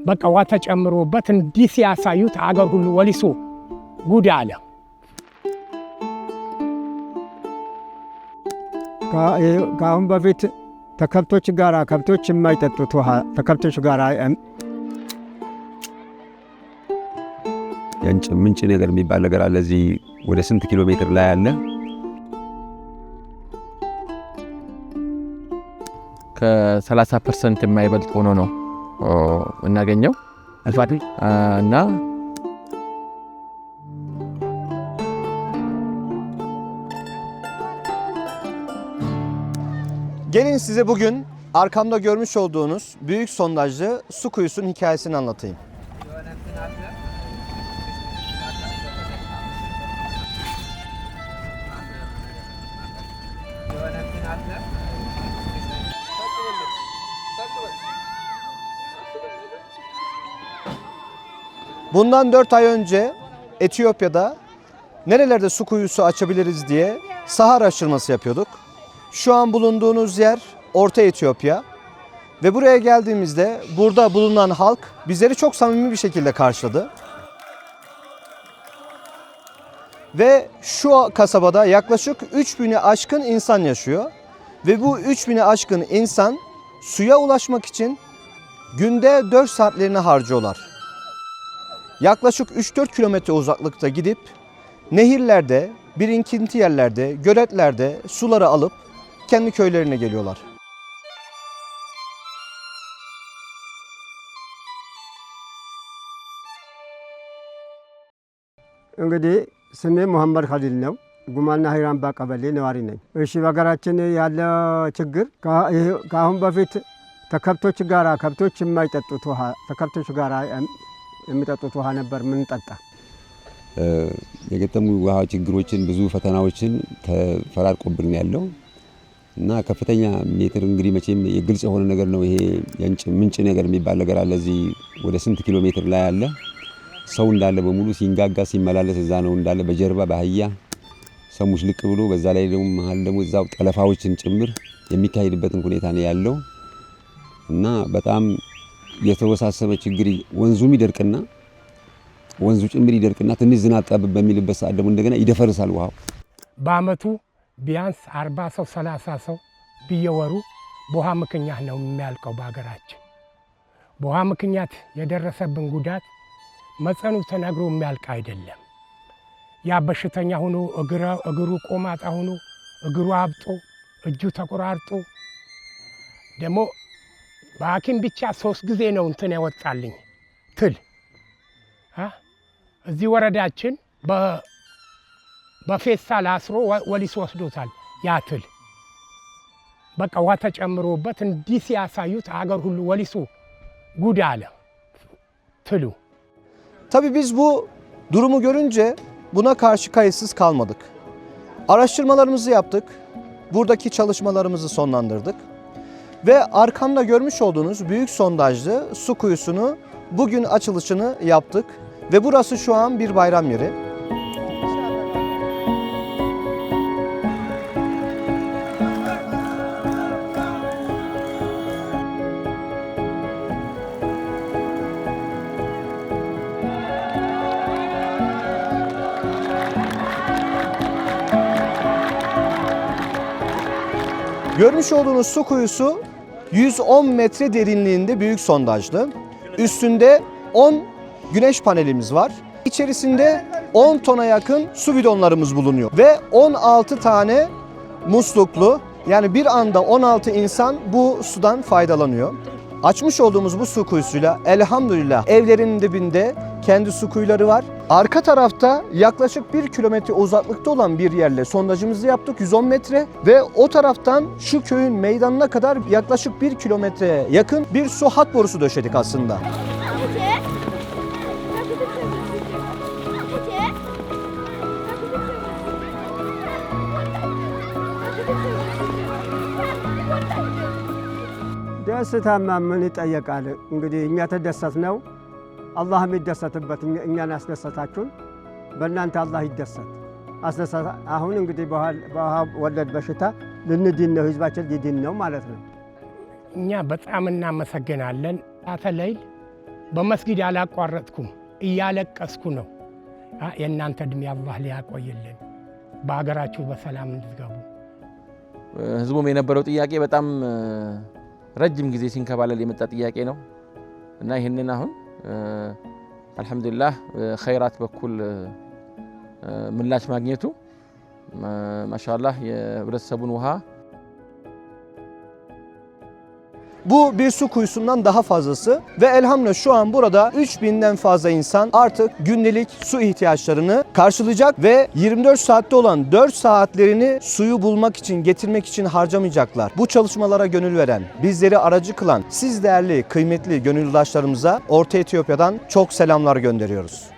በቃ ውሃ ተጨምሮበት እንዲህ ሲያሳዩት አገር ሁሉ ወሊሶ ጉድ አለ። ከአሁን በፊት ከከብቶች ጋር ከብቶች የማይጠጡት ውሃ ከከብቶች ጋር የንጭ ምንጭ ነገር የሚባል ነገር አለ። እዚህ ወደ ስንት ኪሎ ሜትር ላይ አለ። ከ30% የማይበልጥ ሆኖ ነው እናገኘው አልፋት እና Gelin size bugün arkamda görmüş olduğunuz büyük sondajlı su kuyusunun hikayesini anlatayım. Bundan 4 ay önce Etiyopya'da nerelerde su kuyusu açabiliriz diye saha araştırması yapıyorduk. Şu an bulunduğunuz yer Orta Etiyopya ve buraya geldiğimizde burada bulunan halk bizleri çok samimi bir şekilde karşıladı. Ve şu kasabada yaklaşık 3000'i aşkın insan yaşıyor ve bu 3000'i aşkın insan suya ulaşmak için günde 4 saatlerini harcıyorlar. Yaklaşık 3-4 kilometre uzaklıkta gidip nehirlerde, birikinti yerlerde, göletlerde suları alıp kendi köylerine geliyorlar. እንግዲህ ስሜ መሐመድ ኸሊል ነው። ጉማና ሂራምባ ቀበሌ ነዋሪ ነኝ። እሺ በሀገራችን ያለ ችግር ከአሁን በፊት ከከብቶች ጋር ከብቶች የማይጠጡት ውሃ ከከብቶች ጋር የሚጠጡት ውሃ ነበር ምንጠጣ። የገጠሙ ውሃ ችግሮችን ብዙ ፈተናዎችን ተፈራርቆብን ያለው እና ከፍተኛ ሜትር እንግዲህ መቼም የግልጽ የሆነ ነገር ነው። ይሄ የንጭ ምንጭ ነገር የሚባል ነገር አለ። እዚህ ወደ ስንት ኪሎ ሜትር ላይ አለ። ሰው እንዳለ በሙሉ ሲንጋጋ ሲመላለስ እዛ ነው እንዳለ በጀርባ በአህያ ሰው ሙሽልቅ ብሎ በዛ ላይ ደግሞ መሀል ደግሞ እዛው ጠለፋዎችን ጭምር የሚካሄድበትን ሁኔታ ነው ያለው እና በጣም የተወሳሰበ ችግር ወንዙም ይደርቅና ወንዙ ጭምር ይደርቅና ትንሽ ዝናብ ጠብ በሚልበት ሰዓት ደግሞ እንደገና ይደፈርሳል ውሃው። በአመቱ ቢያንስ 40 ሰው 30 ሰው በየወሩ በውሃ ምክንያት ነው የሚያልቀው በአገራችን። በውሃ ምክንያት የደረሰብን ጉዳት መጸኑ ተነግሮ የሚያልቅ አይደለም። ያ በሽተኛ ሆኖ እግሩ ቆማጣ ሆኖ እግሩ አብጦ እጁ ተቆራርጦ ደግሞ በሐኪም ብቻ 3 ጊዜ ነው እንትን ያወጣልኝ ትል እዚህ ወረዳችን በፌስታል አስሮ ወሊስ ወስዶታል። ያ ትል በቃ ውሃ ተጨምሮበት እንዲህ ሲያሳዩት አገር ሁሉ ወሊሶ ጉድ አለ ትሉ። Tabii biz bu durumu görünce buna karşı kayıtsız kalmadık. Araştırmalarımızı yaptık. Buradaki çalışmalarımızı sonlandırdık. Ve arkamda görmüş olduğunuz büyük sondajlı su kuyusunu bugün açılışını yaptık. Ve burası şu an bir bayram yeri. Görmüş olduğunuz su kuyusu 110 metre derinliğinde büyük sondajlı. Üstünde 10 güneş panelimiz var. İçerisinde 10 tona yakın su bidonlarımız bulunuyor. Ve 16 tane musluklu, yani bir anda 16 insan bu sudan faydalanıyor. Açmış olduğumuz bu su kuyusuyla elhamdülillah evlerin dibinde kendi su kuyuları var. Arka tarafta yaklaşık 1 kilometre uzaklıkta olan bir yerle sondajımızı yaptık 110 metre ve o taraftan şu köyün meydanına kadar yaklaşık 1 kilometreye yakın bir su hat borusu döşedik aslında. ደስታማ ምን ይጠየቃል እንግዲህ እኛ ተደሰትነው አላህ የሚደሰትበት እኛን ያስደሰታችሁን በእናንተ አላህ ይደሰት አስደሰት። አሁን እንግዲህ በውሃ ወለድ በሽታ ልንድን ነው ህዝባችን ሊድን ነው ማለት ነው። እኛ በጣም እናመሰግናለን። አተለይል በመስጊድ ያላቋረጥኩም እያለቀስኩ ነው። የእናንተ ዕድሜ አላህ ሊያቆይልን፣ በሀገራችሁ በሰላም እንድትገቡ። ህዝቡም የነበረው ጥያቄ በጣም ረጅም ጊዜ ሲንከባለል የመጣ ጥያቄ ነው እና ይህንን አሁን አልሐምዱሊላህ ኸይራት በኩል ምላሽ magnyetu maşallah የህብረተሰቡን ውሃ Bu bir su kuyusundan daha fazlası ve elhamdülillah şu an burada 3000'den fazla insan artık gündelik su ihtiyaçlarını karşılayacak ve 24 saatte olan 4 saatlerini suyu bulmak için, getirmek için harcamayacaklar. Bu çalışmalara gönül veren, bizleri aracı kılan siz değerli, kıymetli gönüllüdaşlarımıza Orta Etiyopya'dan çok selamlar gönderiyoruz.